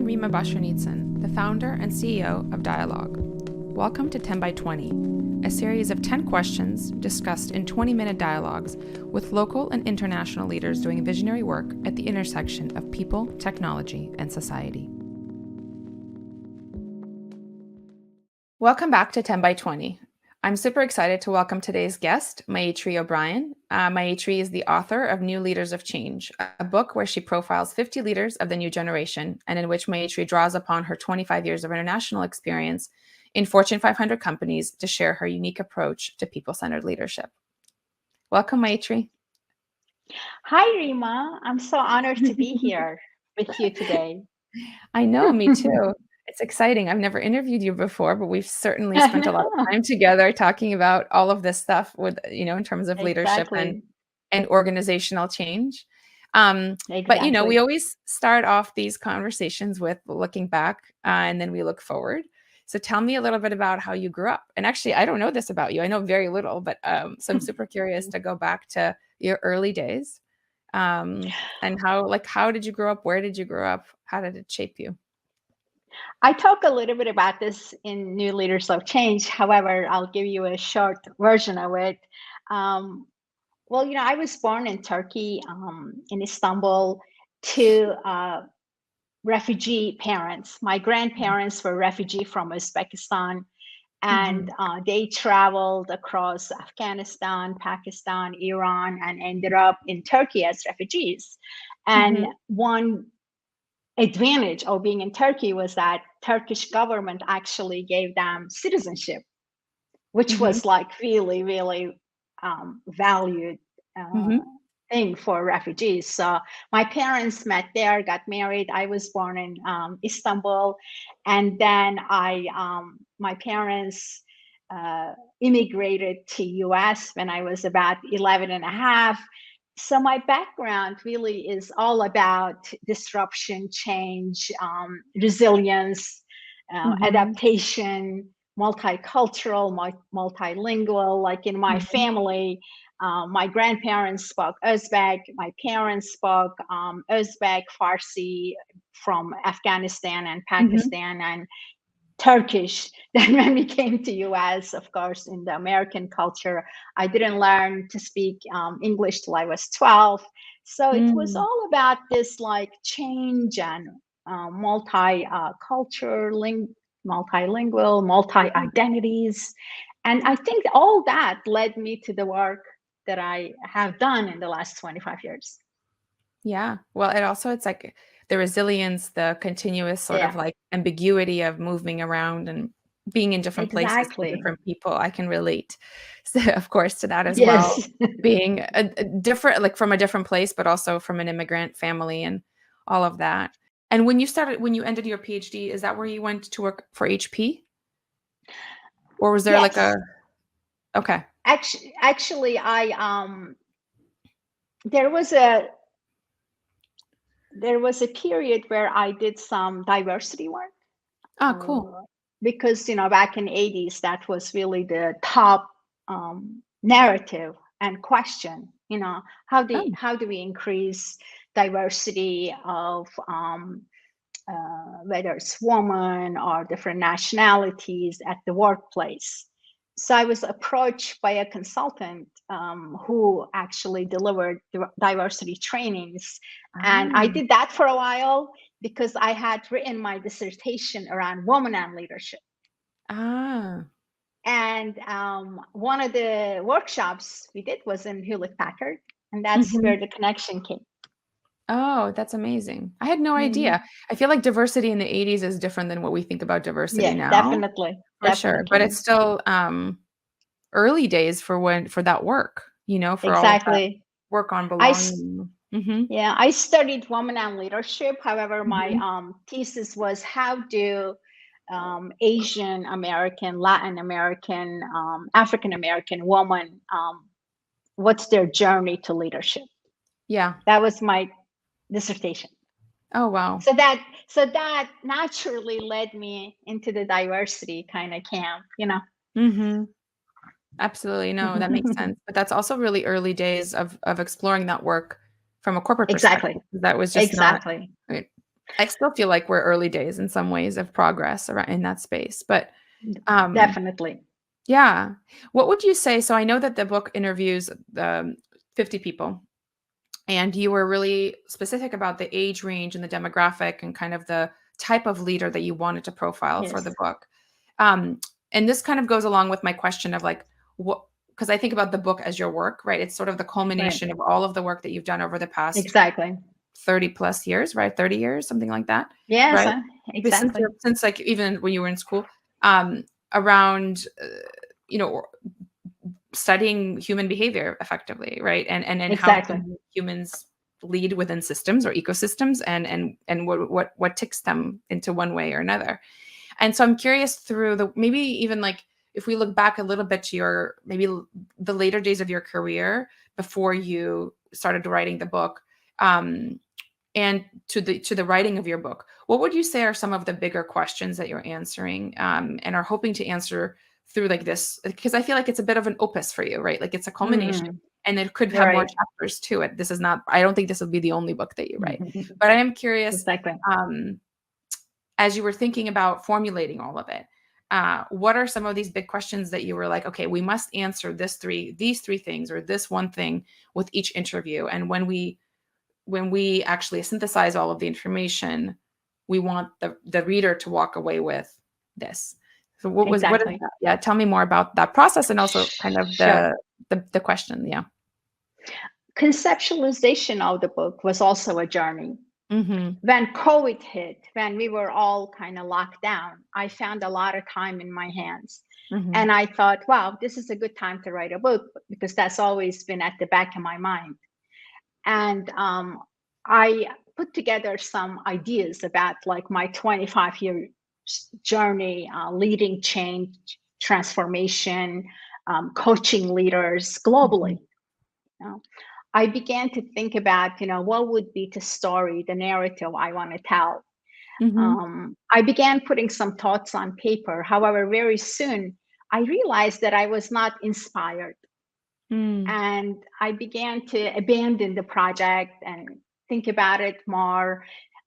Rima Bashanitsan, the founder and CEO of Dialogue. Welcome to 10 by 20, a series of 10 questions discussed in 20-minute dialogues with local and international leaders doing visionary work at the intersection of people, technology, and society. Welcome back to 10 by 20. I'm super excited to welcome today's guest, Maitri O'Brien. Maitri is the author of New Leaders of Change, a book where she profiles 50 leaders of the new generation, and in which Maitri draws upon her 25 years of international experience in Fortune 500 companies to share her unique approach to people-centered leadership. Welcome, Maitri. Hi, Rima. I'm so honored to be here with you today. I know, me too. It's exciting. I've never interviewed you before, but we've certainly spent a lot of time together talking about all of this stuff with, in terms of leadership and organizational change. But, we always start off these conversations with looking back and then we look forward. So tell me a little bit about how you grew up. And actually, I don't know this about you. I know very little, but so I'm super curious to go back to your early days and how did you grow up? Where did you grow up? How did it shape you? I talk a little bit about this in New Leaders of Change. However, I'll give you a short version of it. I was born in Turkey, in Istanbul, to refugee parents. My grandparents were refugees from Uzbekistan, and they traveled across Afghanistan, Pakistan, Iran, and ended up in Turkey as refugees. And one advantage of being in Turkey was that Turkish government actually gave them citizenship, which was like really, really valued thing for refugees. So my parents met there, got married. I was born in Istanbul, and then my parents immigrated to US when I was about 11 and a half. So my background really is all about disruption, change, resilience, adaptation, multicultural, multilingual. Like in my family, my grandparents spoke Uzbek, my parents spoke Uzbek, Farsi from Afghanistan and Pakistan, and Turkish. Then when we came to US, of course, in the American culture, I didn't learn to speak English till I was 12. So it was all about this like change and multilingual, multi-identities. And I think all that led me to the work that I have done in the last 25 years. Yeah. Well, it's like the resilience, the continuous sort of like ambiguity of moving around and being in different places with different people. I can relate, so, of course, to that as well. Being a different, like from a different place, but also from an immigrant family and all of that. And when you ended your PhD, is that where you went to work for HP? Or was there like a... Okay. Actually, there was a period where I did some diversity work. Oh, cool. Because, back in the 80s, that was really the top narrative and question, how do we increase diversity of whether it's women or different nationalities at the workplace. So I was approached by a consultant who actually delivered diversity trainings. And I did that for a while because I had written my dissertation around women and leadership. And one of the workshops we did was in Hewlett-Packard, and that's where the connection came. Oh, that's amazing. I had no idea. I feel like diversity in the 80s is different than what we think about diversity now. Definitely. Sure. But it's still early days for that work, for all of that work on belonging. Yeah, I studied women and leadership. However, my thesis was how do Asian American, Latin American, African American women, what's their journey to leadership? Yeah. That was my dissertation. Oh, wow. So that naturally led me into the diversity kind of camp, Absolutely. No, that makes sense. But that's also really early days of exploring that work from a corporate perspective. That was just not I still feel like we're early days in some ways of progress around in that space. But Definitely. yeah, what would you say? So I know that the book interviews 50 people, and you were really specific about the age range and the demographic and kind of the type of leader that you wanted to profile for the Yes. book. Um, and this kind of goes along with my question of like, what, because I think about the book as your work, right? It's sort of the Right. culmination of all of the work that you've done over the past Exactly. 30 plus years, right? 30 years, something like that, Yes, right? But exactly. since like even when you were in school, um, around, you know, studying human behavior effectively, right? And how Exactly. can humans lead within systems or ecosystems, and what ticks them into one way or another. And so I'm curious through the, maybe even like if we look back a little bit to your, maybe the later days of your career before you started writing the book, and to the writing of your book, what would you say are some of the bigger questions that you're answering, and are hoping to answer through like this? Because I feel like it's a bit of an opus for you, right? Like it's a culmination, Hmm. and it could have more Right. chapters to it. This is not, I don't think this will be the only book that you write, but I am curious, Exactly. um, as you were thinking about formulating all of it, what are some of these big questions that you were like, okay, we must answer these three things, or this one thing with each interview, and when we actually synthesize all of the information, we want the reader to walk away with this. So what is Exactly. that? Yeah, tell me more about that process, and also kind of Sure. the question. Yeah. Conceptualization of the book was also a journey. Mm-hmm. When COVID hit, when we were all kind of locked down, I found a lot of time in my hands. Mm-hmm. And I thought, wow, this is a good time to write a book, because that's always been at the back of my mind. And I put together some ideas about like my 25-year journey, leading change, transformation, coaching leaders Mm-hmm. globally. You know, I began to think about, what would be the story, the narrative I want to tell. Mm-hmm. I began putting some thoughts on paper. However, very soon I realized that I was not inspired, Mm. and I began to abandon the project and think about it more.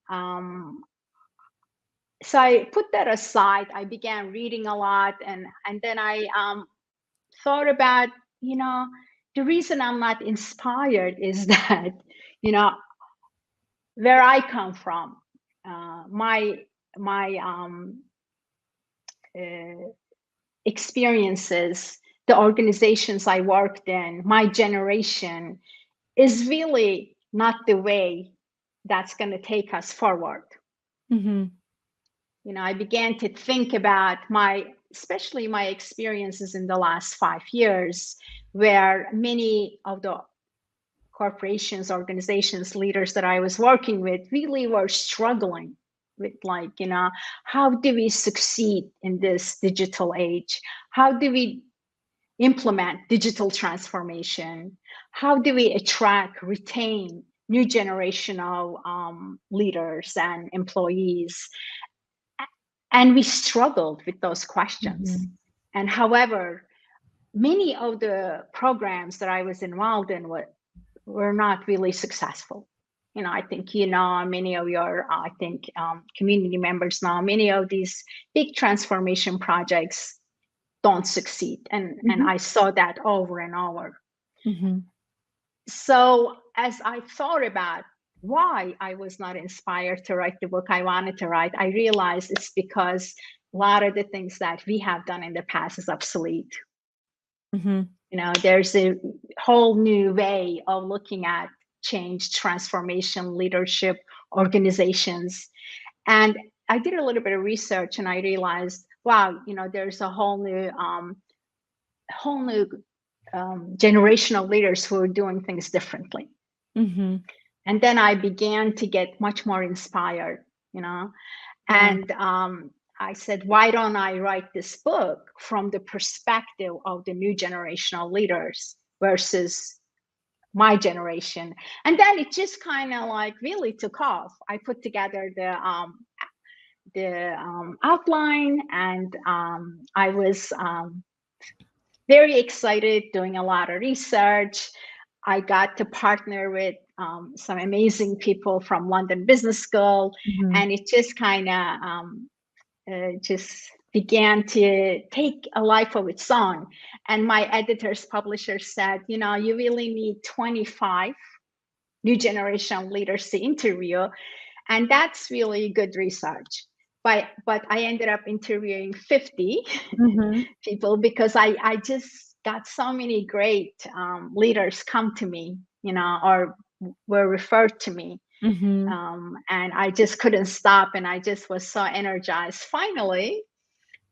Um, so I put that aside. I began reading a lot, and then I thought about, you know, the reason I'm not inspired is that, you know, where I come from, my uh, experiences, the organizations I worked in, my generation is really not the way that's going to take us forward. Mm-hmm. I began to think about especially my experiences in the last 5 years, where many of the corporations, organizations, leaders that I was working with really were struggling with, like, how do we succeed in this digital age? How do we implement digital transformation? How do we attract, retain new generation of leaders and employees? And we struggled with those questions. Mm-hmm. And however, many of the programs that I was involved in were not really successful. I think many of your I think community members now, many of these big transformation projects don't succeed, and Mm-hmm. I saw that over and over. Mm-hmm. So as I thought about why I was not inspired to write the book I wanted to write, I realized it's because a lot of the things that we have done in the past is obsolete. Mm-hmm. There's a whole new way of looking at change, transformation, leadership, organizations. And I did a little bit of research, and I realized, wow, there's a whole new generational leaders who are doing things differently. Mm-hmm. And then I began to get much more inspired, you know, Yeah. and I said, why don't I write this book from the perspective of the new generational leaders versus my generation? And then it just kind of like really took off. I put together the outline, and I was very excited, doing a lot of research. I got to partner with some amazing people from London Business School, Mhm. and it just kind of just began to take a life of its own. And my editors, publishers said, you know, you really need 25 new generation leaders to interview, and that's really good research. But I ended up interviewing 50 Mhm. people because I just got so many great leaders come to me, you know, or were referred to me. Mhm. And I just couldn't stop, and I just was so energized. Finally,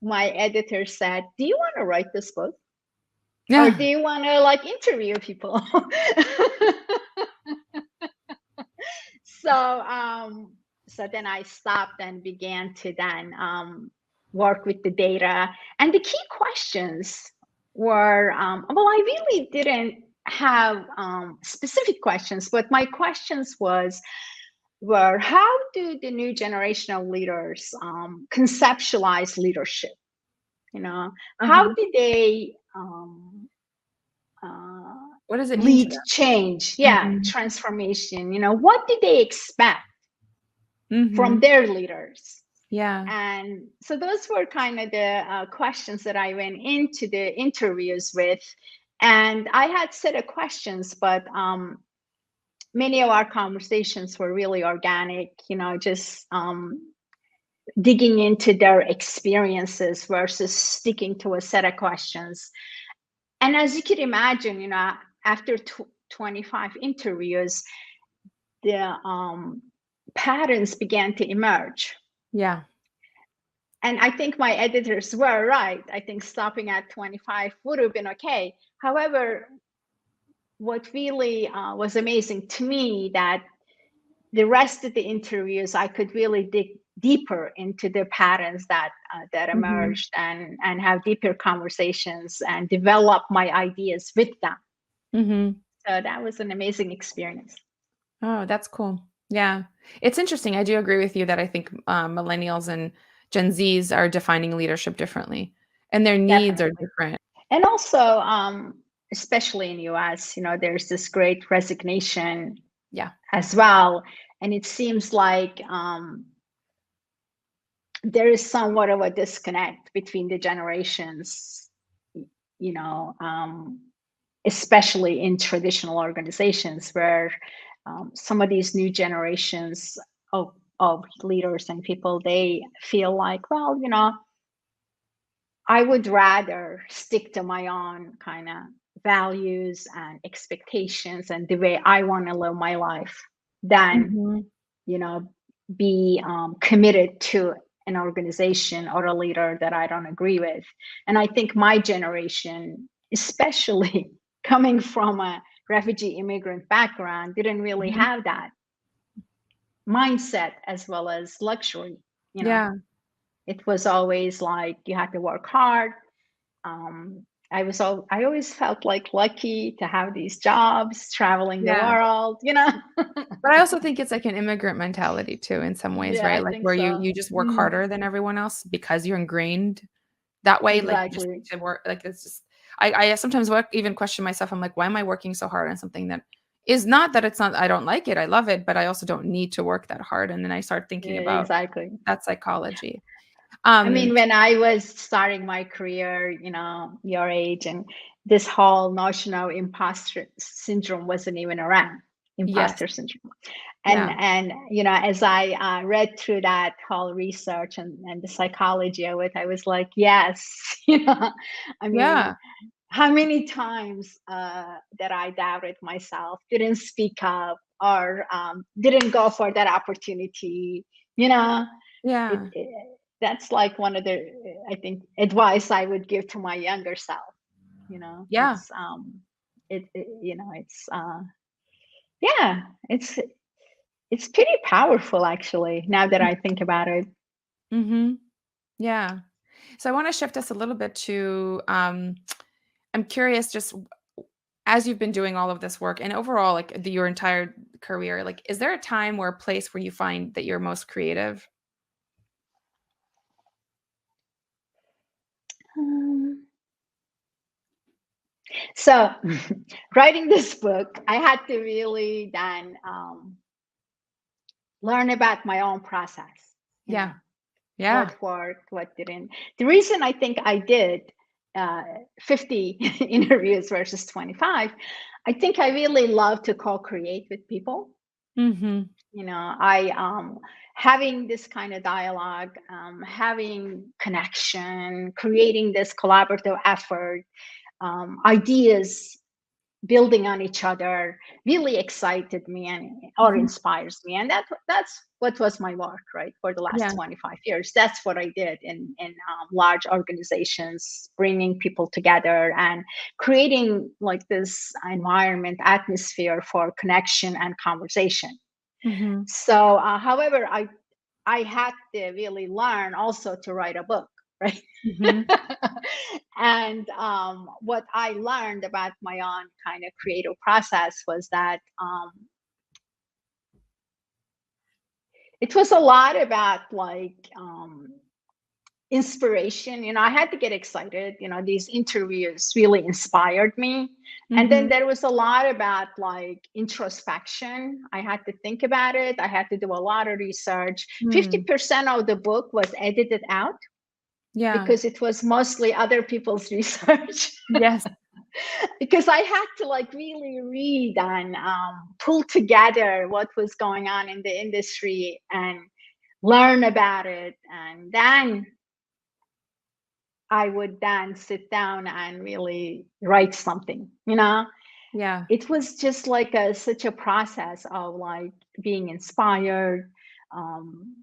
my editor said, "Do you want to write this book, or do Yeah. you want to like interview people?" so so then I stopped and began to then work with the data. And the key questions were, well, I really didn't have specific questions, but my questions were, how do the new generational leaders conceptualize leadership? You know, how Uh-huh. do they uh, What does it mean to lead them? change? Yeah, Mhm. transformation. You know, what do they expect from Mhm. their leaders? Yeah. And so those were kind of the questions that I went into the interviews with. And I had set of questions, but many of our conversations were really organic, you know, just digging into their experiences versus sticking to a set of questions. And as you could imagine, you know, after 25 interviews, the patterns began to emerge. Yeah. And I think my editors were right. I think stopping at 25 would have been okay. However, what really was amazing to me, that the rest of the interviews I could really dig deeper into the patterns that Mhm. emerged, and have deeper conversations and develop my ideas with them. Mhm. So that was an amazing experience. Oh, that's cool. Yeah. It's interesting. I do agree with you that I think, millennials and Gen Zs are defining leadership differently, and their needs are Definitely. different. And also, especially in US, you know, there's this great resignation Yeah. as well. And it seems like there is somewhat of a disconnect between the generations, you know, especially in traditional organizations where some of these new generations of leaders and people, they feel like, well, you know, I would rather stick to my own kind of values and expectations and the way I want to live my life than, Mhm. you know, be committed to an organization or a leader that I don't agree with. And I think my generation, especially coming from a refugee immigrant background, didn't really Mhm. have that mindset as well as luxury. You know, Yeah. it was always like you had to work hard. I always felt like lucky to have these jobs, traveling the Yeah. world, you know. But I also think it's like an immigrant mentality too in some ways, Yeah, I right? Like think where you so. you just work Mhm. harder than everyone else because you're ingrained that way, like, you just Exactly. need to work like, it's just I sometimes work even question myself, I'm like, "Why am I working so hard on something that is not that it's not I don't like it, I love it, but I also don't need to work that hard," and then I start thinking Yeah, about exactly. that psychology. I Um, mean, when I was starting my career, you know, your age, and this whole notion of imposter syndrome wasn't even around. yes. Imposter syndrome. and Yeah. and you know, as I read through that whole research and the psychology of it, I was like, yes. You know, I mean, Yeah. how many times that I doubted myself, didn't speak up, or didn't go for that opportunity, you know. Yeah. it that's like one of the, I think, advice I would give to my younger self. You know, Yeah. you know, yeah, it's pretty powerful, actually, now that I think about it. Mhm. Yeah. So I wanna shift us a little bit to, I'm curious just as you've been doing all of this work and overall, like, your entire career, like, is there a time or a place where you find that you're most creative? Um, So writing this book, I had to really then learn about my own process, Yeah. Yeah. what worked, what didn't. The reason I think I did 50 interviews versus 25, I think I really love to co-create with people. Mhm. I having this kind of dialogue, having connection, creating this collaborative effort, ideas building on each other really excited me and or Mhm. inspires me, and that's what was my work, right, for the last Yeah. 25 years. That's what I did in large organizations, bringing people together and creating like this environment, atmosphere for connection and conversation. Mhm. So however, I had to really learn also to write a book, right? Mhm. And what I learned about my own kind of creative process was that it was a lot about like inspiration. I had to get excited. These interviews really inspired me. And then Mhm. there was a lot about like introspection. I had to think about it. I had to do a lot of research. Mm. 50% of the book was edited out Yeah. because it was mostly other people's research. Yes. Because I had to like really read and pull together what was going on in the industry and learn about it. And then I would then sit down and really write something. Yeah. It was just like such a process of like being inspired, um,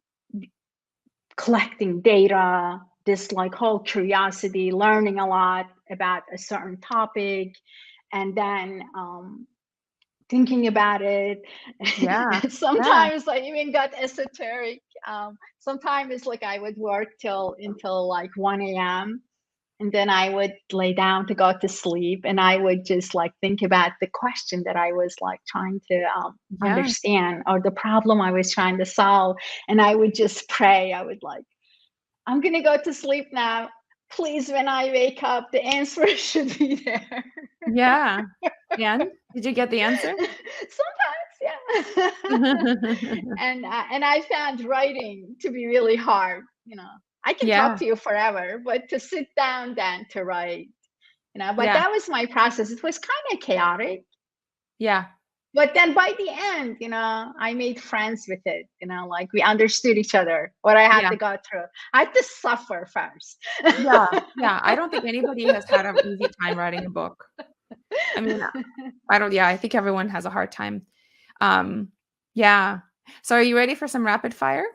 collecting data, this like whole curiosity, learning a lot about a certain topic, and then thinking about it. Yeah. Yeah. Sometimes I even got esoteric. Sometimes like I would work till until like 1 a.m. and then I would lay down to go to sleep, and I would just like think about the question that I was like trying to Yeah. understand, or the problem I was trying to solve. And I would just pray. I would like, I'm gonna go to sleep now. Please, when I wake up, the answer should be there. Yeah. And did you get the answer? Sometimes, yeah. And I found writing to be really hard. I can talk Yeah. to you forever, but to sit down then to write, but Yeah. that was my process. It was kind of chaotic, Yeah. but then by the end, I made friends with it. Like we understood each other. What I had Yeah. to go through, I had to suffer first. Yeah. Yeah. I don't think anybody has had an easy time writing a book. I mean, I don't yeah, I think everyone has a hard time. Um, yeah. So are you ready for some rapid fire?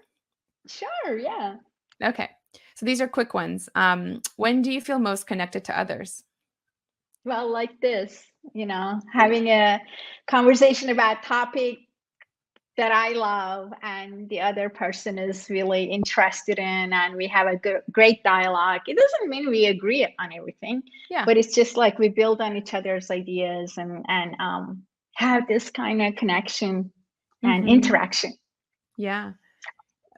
Sure, yeah. Okay. So these are quick ones. When do you feel most connected to others? Well, like this, having a conversation about topic that I love and the other person is really interested in, and we have a great dialogue. It doesn't mean we agree on everything, Yeah. but it's just like we build on each other's ideas and have this kind of connection and Mhm. interaction. Yeah.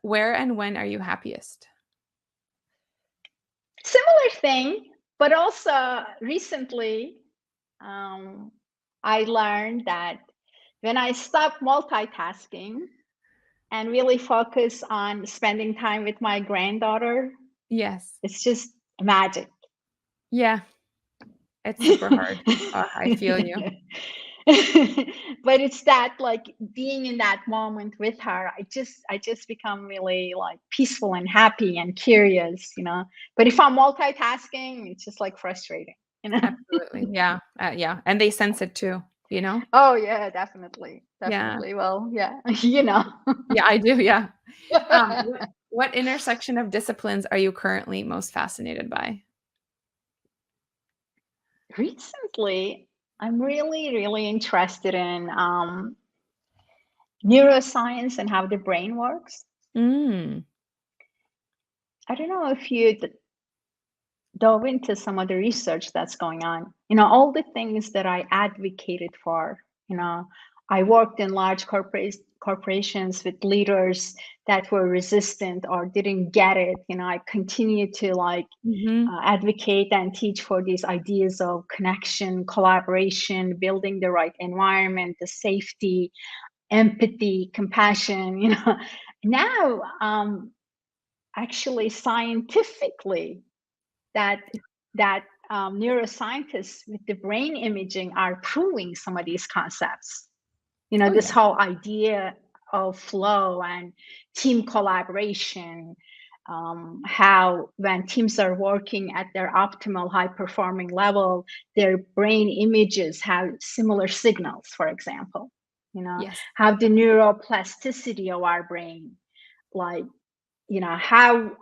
Where and when are you happiest? Similar thing, but also recently, um, I learned that when I stop multitasking and really focus on spending time with my granddaughter, Yes. it's just magic. Yeah. It's super hard. I feel you. But it's that like being in that moment with her, I just become really like peaceful and happy and curious. But if I'm multitasking, it's just like frustrating. Absolutely. Yeah. Yeah. And they sense it too, you know? Oh yeah, definitely. Yeah. Definitely. Well, yeah, you know. Yeah, I do. Yeah. What intersection of disciplines are you currently most fascinated by? Recently, I'm really, really interested in neuroscience and how the brain works. Mm. I don't know if you dove into some of the research that's going on. All the things that I advocated for, you know, I worked in large corporations with leaders that were resistant or didn't get it. I continue to advocate and teach for these ideas of connection, collaboration, building the right environment, the safety, empathy, compassion. Now, actually, scientifically, that neuroscientists with the brain imaging are proving some of these concepts. Oh This yeah. whole idea of flow and team collaboration, how when teams are working at their optimal high performing level, their brain images have similar signals, for example, Yes. how the neuroplasticity of our brain, like, how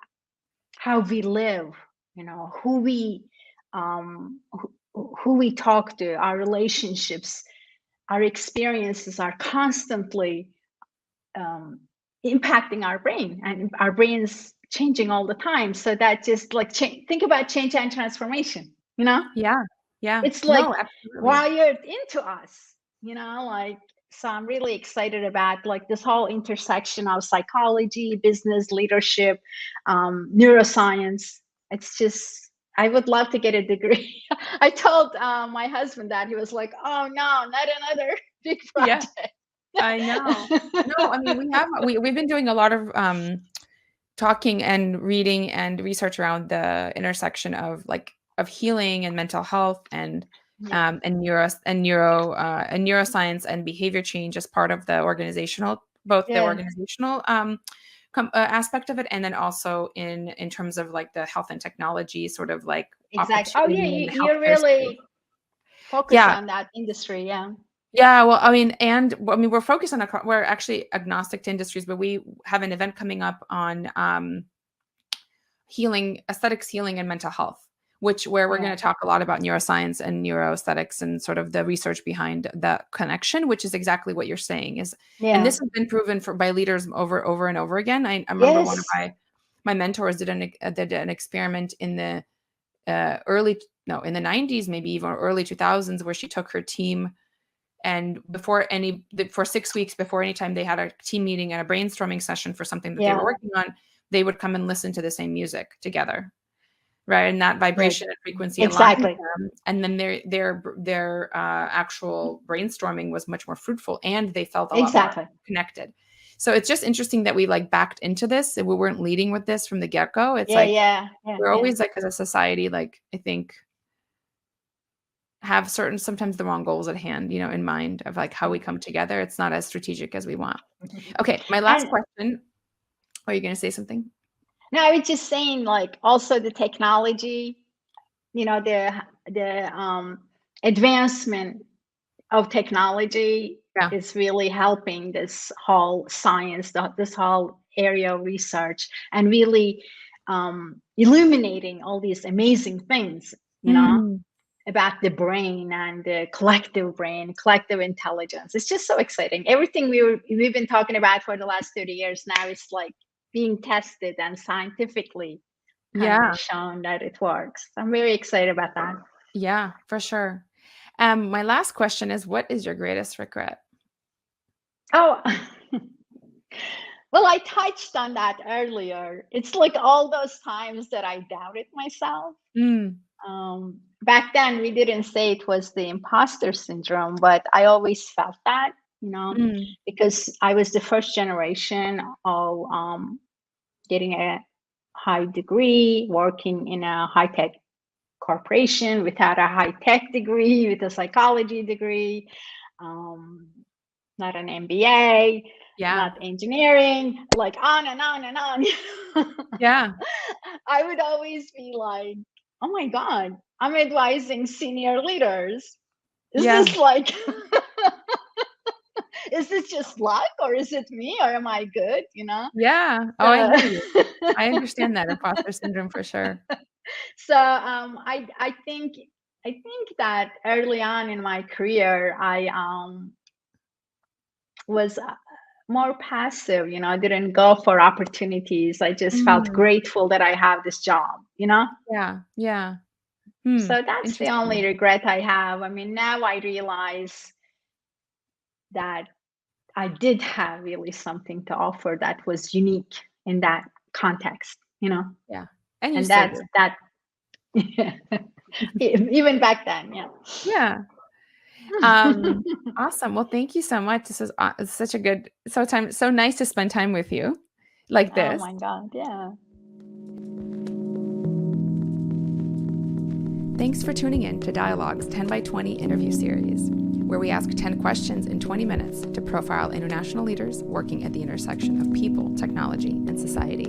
we live, who we who we talk to, our relationships, our experiences are constantly impacting our brain, and our brain's changing all the time. So that just like think about change and transformation. Yeah. Yeah. It's like No, absolutely. wired into us. So I'm really excited about like this whole intersection of psychology, business, leadership, neuroscience. It's just, I would love to get a degree. I told my husband that. He was like, "Oh no, not another big Yeah. project." I know. No, I mean, we've been doing a lot of talking and reading and research around the intersection of healing and mental health and Yeah. and neuroscience and behavior change as part of the organizational, both the Yeah. organizational aspect of it, and then also in terms of like the health and technology sort of like Exactly. Oh yeah, opportunity in the you're healthcare space. really focused Yeah. on that industry. Yeah. Yeah, well, I mean, we're focused on we're actually agnostic to industries, but we have an event coming up on healing, aesthetics, healing, and mental health, where we're going Yeah. to talk a lot about neuroscience and neuroaesthetics and sort of the research behind the connection, which is exactly what you're saying is, and Yeah. this has been proven by leaders over and over again. I remember one of Yes. my mentors did an experiment in the in the 90s, maybe even early 2000s, where she took her team. And for 6 weeks before any time they had a team meeting and a brainstorming session for something that they were Yeah. working on, they would come and listen to the same music together, right? And that Good. vibration and frequency aligned with Exactly. them. And then their actual brainstorming was much more fruitful, and they felt a lot more Exactly. connected. So it's just interesting that we backed into this, and we weren't leading with this from the get go. It's Yeah. like Yeah. Yeah. we're Yeah. always as a society, I think have sometimes the wrong goals at hand, in mind of how we come together. It's not as strategic as we want. Okay, my last And question. Are you going to say something? no, I was just saying, like, also the technology, the advancement of technology Yeah. is really helping this whole science, this whole area of research, and really illuminating all these amazing things, Mm. about the brain and the collective brain, collective intelligence. It's just so exciting. Everything we've been talking about for the last 30 years now is like being tested and scientifically kind Yeah. of shown that it works. I'm very excited about that. Yeah, for sure. My last question is, what is your greatest regret? Oh, well, I touched on that earlier. It's like all those times that I doubted myself. Mm. Back then, we didn't say it was the imposter syndrome, but I always felt that, Mm. because I was the first generation of getting a high degree, working in a high tech corporation without a high tech degree, with a psychology degree, um, not an MBA, Yeah. not engineering, like on and on and on. Yeah. I would always be like, oh my God, I'm advising senior leaders. Is Yeah. this like, is this just luck, or is it me, or am I good? Yeah. Oh, I So, hear you. I understand that imposter syndrome for sure. so I think that early on in my career, I was more passive. I didn't go for opportunities. I just felt Mm. grateful that I have this job. Yeah. Yeah. Hmm. So that's the only Interesting. regret I have. I mean, now I realize that I did have really something to offer that was unique in that context, Yeah. And you and still that's do. that. Yeah. Even back then, yeah. Yeah. Awesome. Well, thank you so much. This is it's such a good so nice to spend time with you like Oh this. my God, yeah. Thanks for tuning in to Dialogue's 10 by 20 interview series, where we ask 10 questions in 20 minutes to profile international leaders working at the intersection of people, technology, and society.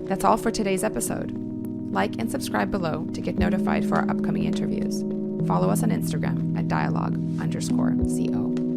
That's all for today's episode. Like and subscribe below to get notified for our upcoming interviews. Follow us on Instagram at dialogue_co.